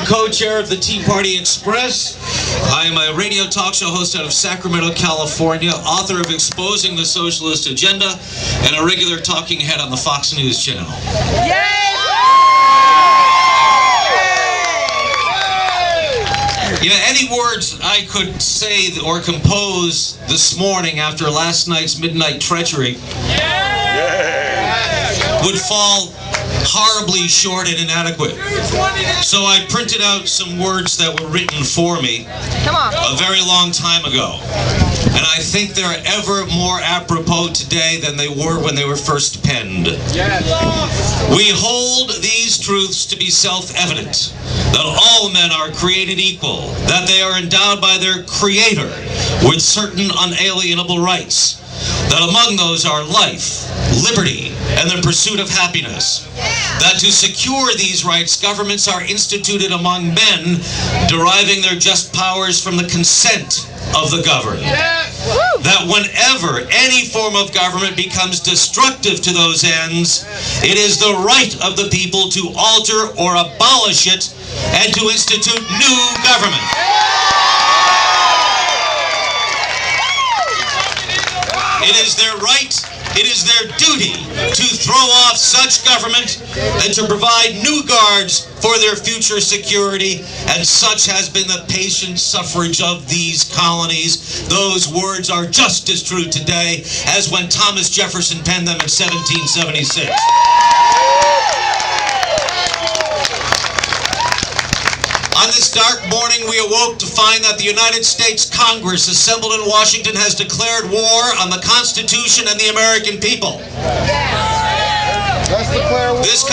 I'm co-chair of the Tea Party Express. I am a radio talk show host out of Sacramento, California, author of Exposing the Socialist Agenda, and a regular talking head on the Fox News channel. You know, any words I could say or compose this morning after last night's midnight treachery would fall horribly short and inadequate. So I printed out some words that were written for me a very long time ago. And I think they're ever more apropos today than they were when they were first penned. We hold these truths to be self-evident, that all men are created equal, that they are endowed by their Creator with certain unalienable rights, that among those are life, liberty, and the pursuit of happiness, that to secure these rights, governments are instituted among men, deriving their just powers from the consent of the governed, that whenever any form of government becomes destructive to those ends, it is the right of the people to alter or abolish it and to institute new government. It is their right, it is their duty to throw off such government and to provide new guards for their future security, and such has been the patient suffrage of these colonies. Those words are just as true today as when Thomas Jefferson penned them in 1776. On this dark morning, we awoke to find that the United States Congress, assembled in Washington, has declared war on the Constitution and the American people. This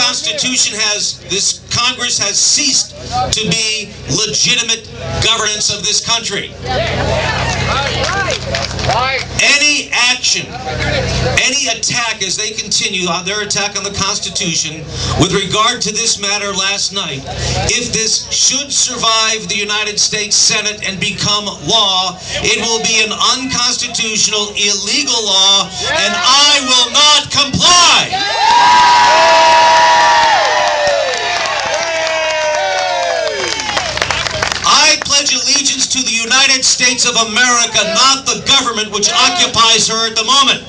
Congress has ceased to be legitimate governance of this country. Any action, any attack as they continue on their attack on the Constitution with regard to this matter last night, if this should survive the United States Senate and become law, it will be an unconstitutional, illegal law, and I will not comply. I pledge allegiance to the United States of America, not the government which occupies her at the moment.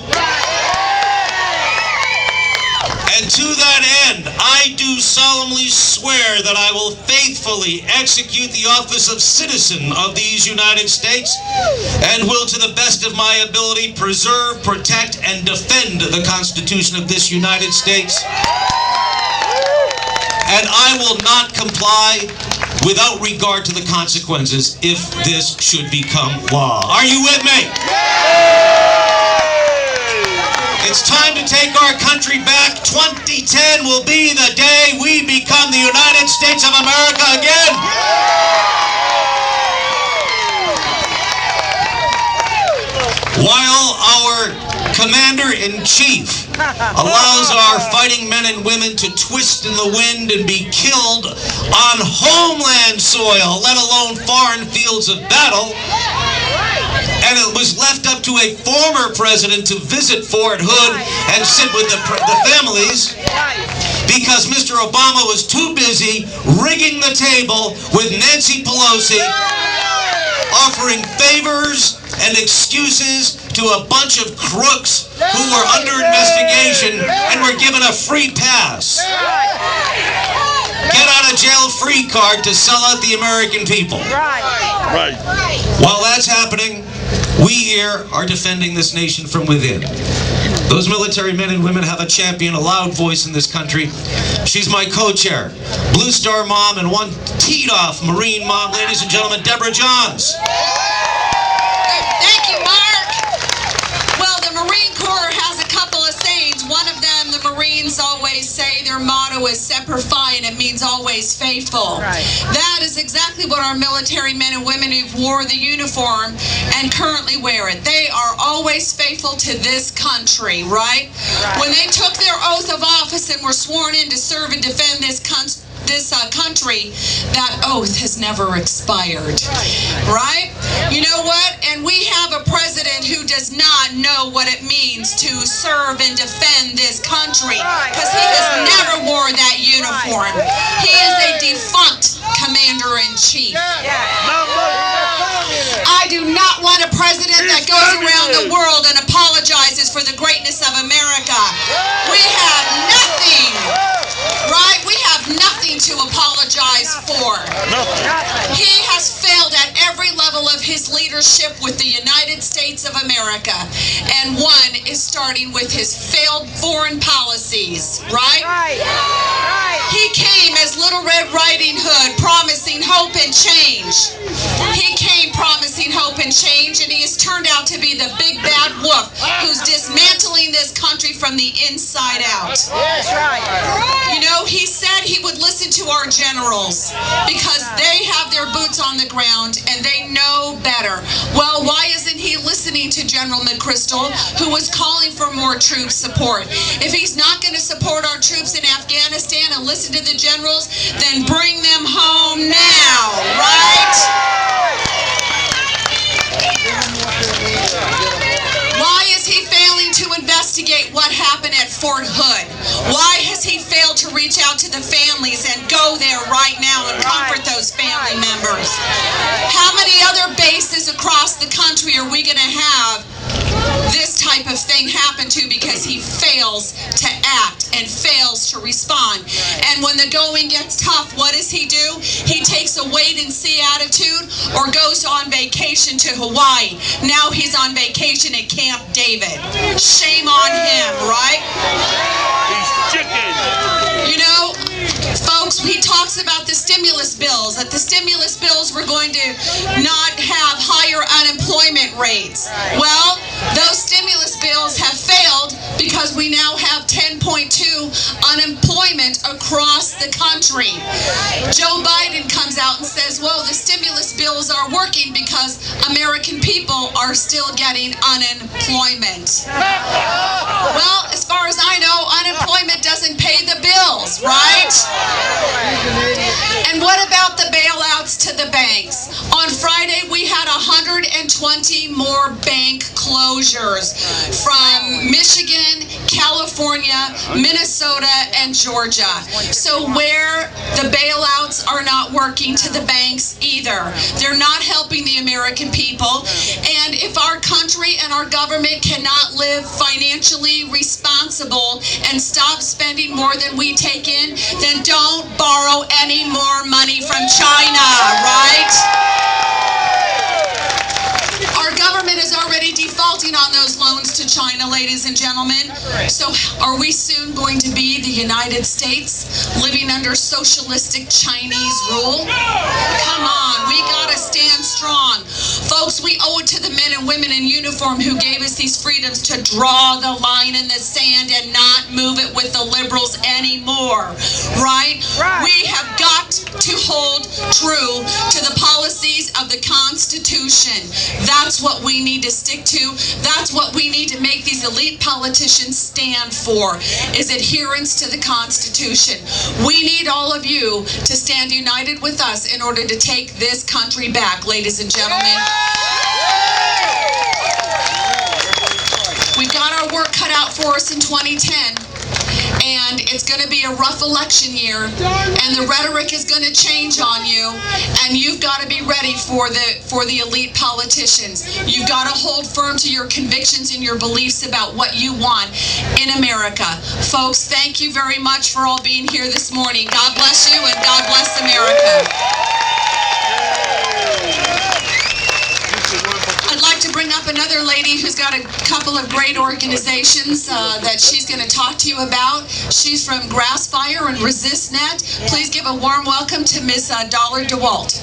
And to that end, I do solemnly swear that I will faithfully execute the office of citizen of these United States and will, to the best of my ability, preserve, protect, and defend the Constitution of this United States. And I will not comply without regard to the consequences if this should become law. Are you with me? It's time to take our country back. 2010 will be the day we become the United States of America again. While our Commander-in-Chief allows our fighting men and women to twist in the wind and be killed on homeland soil, let alone foreign fields of battle, and it was left up to a former president to visit Fort Hood and sit with the families because Mr. Obama was too busy rigging the table with Nancy Pelosi, offering favors and excuses to a bunch of crooks who were under investigation and were given a free pass. Get out of jail free card to sell out the American people. Right. While that's happening, we here are defending this nation from within. Those military men and women have a champion, a loud voice in this country. She's my co-chair, Blue Star mom and one teed-off Marine mom, ladies and gentlemen, Deborah Johns. Thank you, Mark. Well, the Marine Corps has a couple of sayings. One of them, the Marines always say, their motto is Semper Fi, and it means always faithful. Right. That is exactly what our military men and women who wore the uniform and currently wear it. They are always faithful to this country, right? When they took their oath of office and were sworn in to serve and defend this country, that oath has never expired, right? You know what? And we have a president who does not know what it means to serve and defend this country because he has never wore that uniform. He is a defunct commander chief. I do not want a president that goes around the world and apologizes for the greatness of America. We have nothing, right? We have nothing to apologize for. He has failed at every level of his leadership with the United States of America. And one is starting with his failed foreign policies, right? He came as Little Red Riding Hood, promising hope and change. He came promising hope and change, and he has turned out to be the big bad wolf who's dismantling this country from the inside out. You know, he said he would listen to our generals because they have their boots on the ground and they know better. Well, why isn't he listening to General McChrystal, who was calling for more troop support? If he's not going to support our troops in Afghanistan and listen to the generals, then bring them home now, right? Why is he failing to investigate what happened at Fort Hood? Why has he failed to reach out to the families and go there right now and comfort those family members? How many other bases across the country are we going to have this type of thing happen to because he fails to act and fails to respond? And when the going gets tough, what does he do? He takes a wait-and-see attitude or goes on vacation to Hawaii. Now he's on vacation at Camp David. Shame on him, right? He's chicken. You know, folks, he talks about the stimulus bills, that the stimulus bills were going to not have higher unemployment rates. Well, those stimulus bills have failed because we now have 10.2 unemployment across the country. Joe Biden comes out and says, well, the stimulus bills are working because American people are still getting unemployment. Well, as far as I know, unemployment doesn't pay the bills, right? And what about the bailouts to the banks? On Friday, we had 120 more bank closures from Michigan, California, Minnesota, and Georgia. So where the bailouts are not working to the banks either. They're not helping the American people. And if our country and our government cannot live financially responsible and stop spending more than we take in, then don't borrow any more money from China, right? Our government is already defaulting on those loans to China, ladies and gentlemen. So are we soon going to be the United States living under socialistic Chinese rule? Come on, we gotta stand strong. Folks, we owe it to the men and women in uniform who gave us these freedoms to draw the line in the sand and not move it with the liberals anymore, right? We have got to hold true to the policies of the Constitution. That's what we need to stick to. That's what we need to make these elite politicians stand for, is adherence to the Constitution. We need all of you to stand united with us in order to take this country back, ladies and gentlemen. We've got our work cut out for us in 2010. And it's going to be a rough election year, and the rhetoric is going to change on you, and you've got to be ready for the elite politicians. You've got to hold firm to your convictions and your beliefs about what you want in America. Folks, thank you very much for all being here this morning. God bless you, and God bless America. I'd like to bring up another lady who's got a couple of great organizations that she's going to talk to you about. She's from Grassfire and ResistNet. Please give a warm welcome to Ms. Dollar DeWalt.